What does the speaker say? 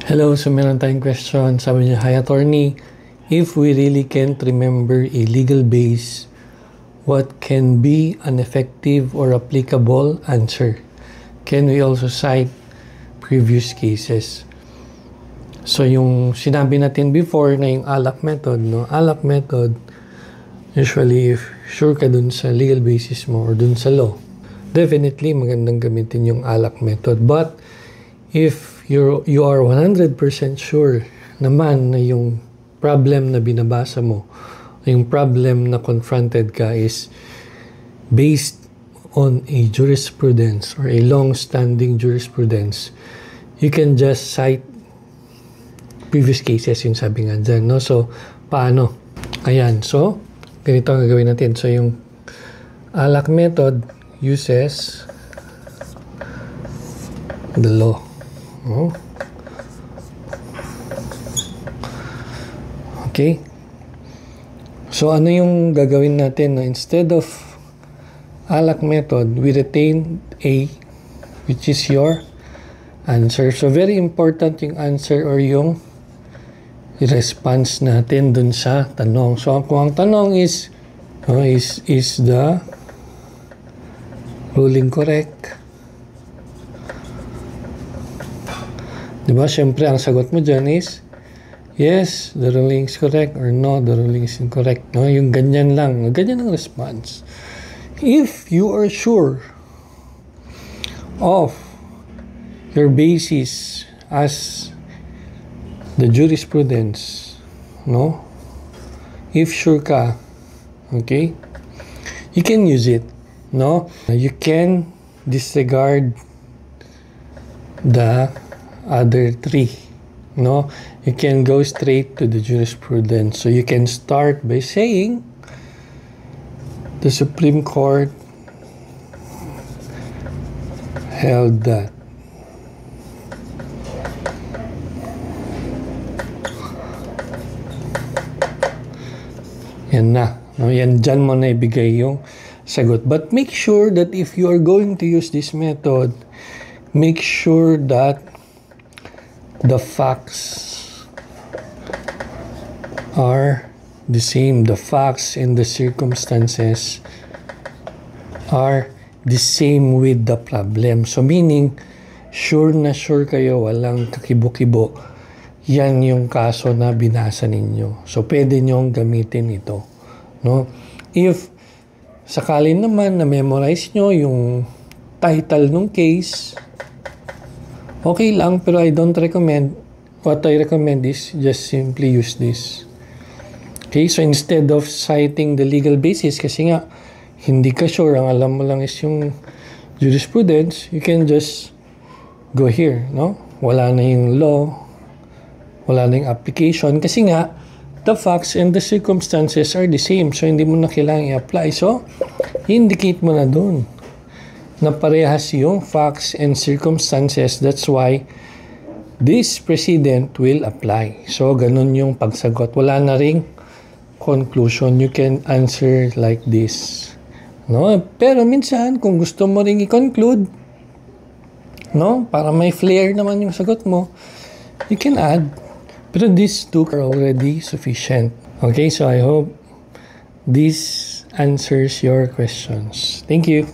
Hello, so meron tayong question. Sabi niya, "Hi attorney, if we really can't remember a legal base, what can be an effective or applicable answer? Can we also cite previous cases?" So yung sinabi natin before na yung ALAC method, no? ALAC method, usually if sure ka dun sa legal basis mo or dun sa law, definitely magandang gamitin yung ALAC method. But if you are 100% sure naman na yung problem na binabasa mo, yung problem na confronted ka is based on a jurisprudence or a long-standing jurisprudence, you can just cite previous cases, yung sabi nga dyan, no? So, paano? Ayan, so, ganito ang gagawin natin. So, yung ALAC method uses the law. Oh. Okay. So, ano yung gagawin natin? No? Instead of ALAC method, we retain A, which is your answer. So, very important yung answer or yung response natin dun sa tanong. So, kung ang tanong is the ruling correct? Diba? Siyempre, ang sagot mo dyan is yes, the ruling is correct, or no, the ruling is incorrect. No? Yung ganyan lang. Ganyan ang response. If you are sure of your basis as the jurisprudence, no? If sure ka, okay, you can use it, no? You can disregard the other three, no? You can go straight to the jurisprudence. So you can start by saying the Supreme Court held that yan na, no? Yan dyan mo na ibigay yung sagot. But make sure that if you are going to use this method, make sure that the facts are the same. The facts and the circumstances are the same with the problem. So meaning, sure na sure kayo, walang kakibo-kibo. Yan yung kaso na binasa ninyo. So pwede nyong gamitin ito. No? If sakali naman na memorize nyo yung title ng case, okay lang, pero I don't recommend. What I recommend is just simply use this. Okay, so instead of citing the legal basis, kasi nga, hindi ka sure, ang alam mo lang is yung jurisprudence, you can just go here, no? Wala na yung law, wala na yung application, kasi nga, the facts and the circumstances are the same, so hindi mo na kailangan i-apply. So, indicate mo na dun na parehas yung facts and circumstances. That's why this precedent will apply. So, ganun yung pagsagot. Wala na ring conclusion. You can answer like this. No? Pero minsan, kung gusto mo ring i-conclude, no? Para may flair naman yung sagot mo, you can add. Pero these two are already sufficient. Okay, so I hope this answers your questions. Thank you.